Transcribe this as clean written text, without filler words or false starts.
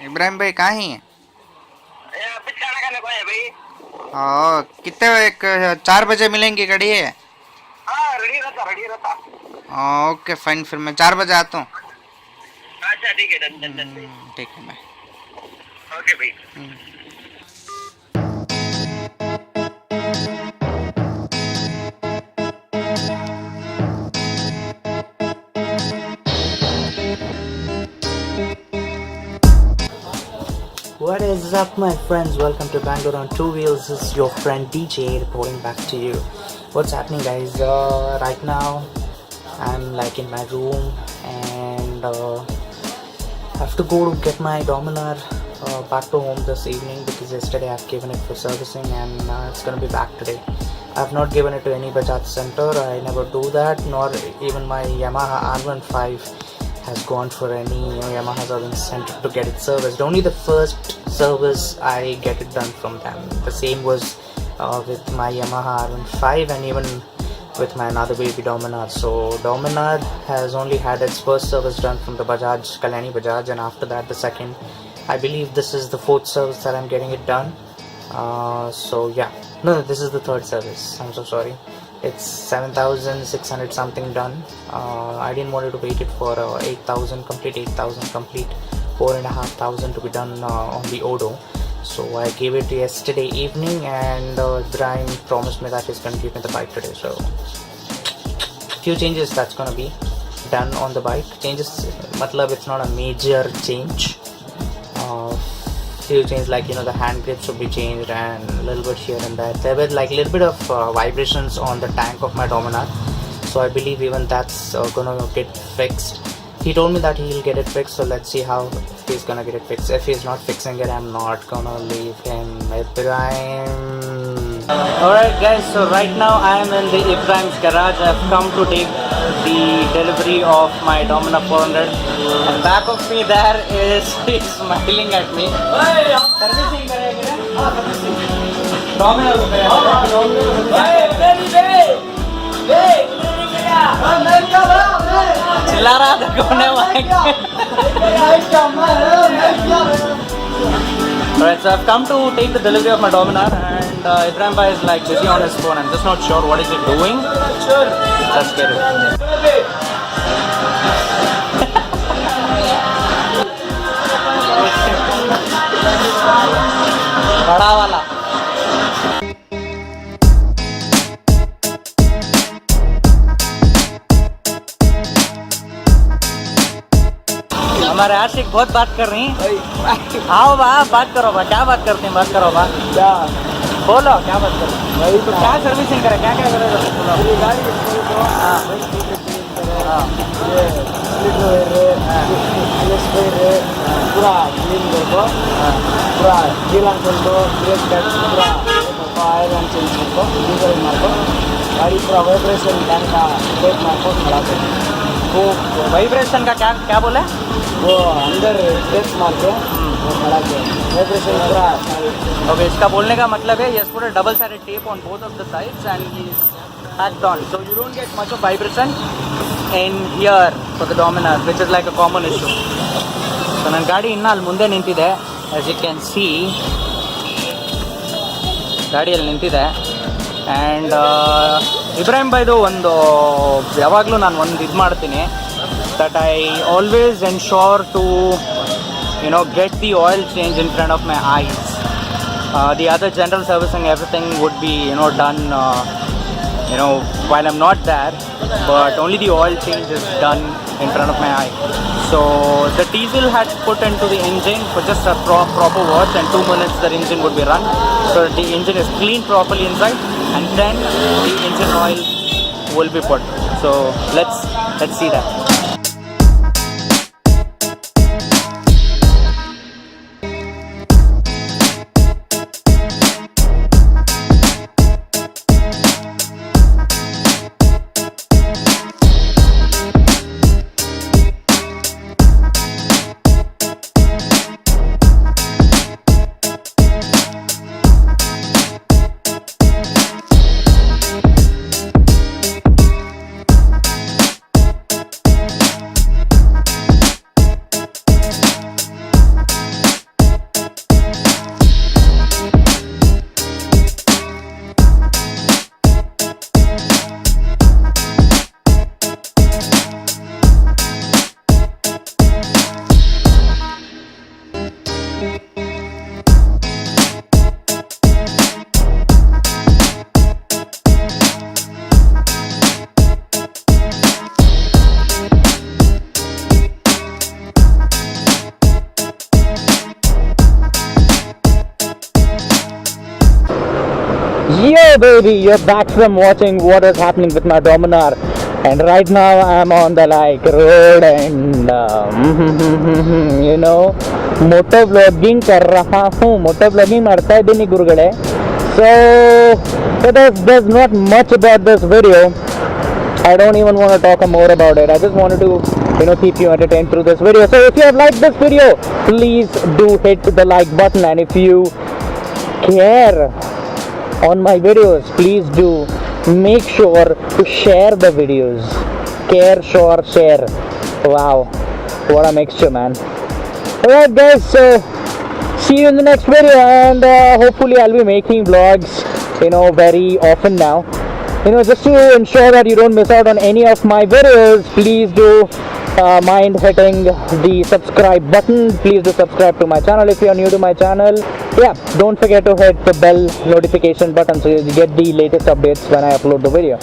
इब्राहिम भाई कहाँ ही है? कितने एक 4 बजे मिलेंगे गाड़ी है? रेडी रहता। ओके फाइन, फिर मैं 4 बजे आता हूँ। अच्छा ठीक है, डन। ठीक है मैं। ओके भाई। What is up, my friends? Welcome to Bangalore on Two Wheels. This is your friend DJ reporting back to you. What's happening, guys? Right now, I'm like in my room and I have to go to get my Dominar back to home this evening because yesterday I've given it for servicing and it's gonna be back today. I've not given it to any BAJAJ center. I never do that, nor even my Yamaha R15 has gone for any Yamaha service center to get it serviced. Only the first service I get it done from them. The same was with my Yamaha R15 and even with my another baby Dominar. So Dominar has only had its first service done from the BAJAJ, Kalyani Bajaj, and after that the second. I believe this is the 4th service that I'm getting it done. So yeah, no, this is the 3rd service. I'm so sorry. It's 7,600 something done. I didn't want to wait it for 8,000 complete 4,500 to be done on the Odo. So I gave it yesterday evening and Brian promised me that he's going to give me the bike today. So few changes that's going to be done on the bike. Changes matlab it's not a major change. Few changes like the hand grips should be changed and a little bit here and there. There were like a little bit of vibrations on the tank of my Dominar, so I believe even that's gonna get fixed. He told me that he'll get it fixed, so let's see how he's gonna get it fixed. If he's not fixing it, I'm not gonna leave him. Ibrahim. Alright guys, so right now I am in the Ibrahim's garage. I've come to take the delivery of my Dominar 400 and back of me there is he's smiling at me. Servicing Dominar चिल्ला रहा था कोने Alright, so I've come to take the delivery of my Dominar and Ibrahim Bhai is like busy on his phone. I'm just not sure what is he doing. Let's get it. बड़ा वाला हमारे आशिक बहुत बात कर रही हैं। आओ बा, बात करो बा, क्या बात करते हैं, बात करो बा, क्या बोलो, क्या बात करो भाई। तो क्या सर्विसिंग करे, क्या क्या करेगा बोलो। गाड़ी पूरा क्लीन करको, पूरा गील हाको, ब्रेक पैड्स पूरा ऑयल चेंज करको, डीजल मार्को, गाड़ी पूरा वाइब्रेशन फैन का टेप मार्को खड़ा कर। वो वाइब्रेशन का क्या क्या बोले? वो अंदर टेप मारके वो खड़ा किया, वाइब्रेशन पूरा। ओके, इसका बोलने का मतलब है yes, put a double sided tape on both of the sides and he's packed on, so you don't get much of vibration in here for the Dominar, which is like a common issue. So ನನ್ನ ಗಾಡಿ ಇನ್ನೂ ಅಲ್ಲಿ ಮುಂದೆ ನಿಂತಿದೆ, as you can see ಗಾಡಿಯಲ್ಲಿ ನಿಂತಿದೆ. And Ibrahim ಬೈದು ಒಂದು ಯಾವಾಗಲೂ ನಾನು ಒಂದು ಇದು ಮಾಡ್ತೀನಿ, that I always ensure to get the oil change in front of my eyes. The other general servicing, everything would be done while I'm not there, but only the oil change is done in front of my eye. So the diesel had put into the engine for just a proper wash, and 2 minutes the engine would be run, so the engine is cleaned properly inside, and then the engine oil will be put. So let's see that. baby, you're back from watching what is happening with my Dominar, and right now I'm on the like road and you know, motor vlogging कर रहा हूँ, motor vlogging ಮಾಡ್ತಾ ಇದ್ದೀನಿ ಗುರುಗಳೇ. So there's not much about this video. I don't even want to talk more about it. I just wanted to, you know, keep you entertained through this video. So if you have liked this video, please do hit the like button, and if you care on my videos, please do make sure to share the videos. Care, sure, share. Wow, what a mixture, man. Alright guys, so see you in the next video, and hopefully I'll be making vlogs, you know, very often now. You know, just to ensure that you don't miss out on any of my videos, please do mind hitting the subscribe button. Please do subscribe to my channel if you are new to my channel. Yeah, don't forget to hit the bell notification button so you get the latest updates when I upload the video.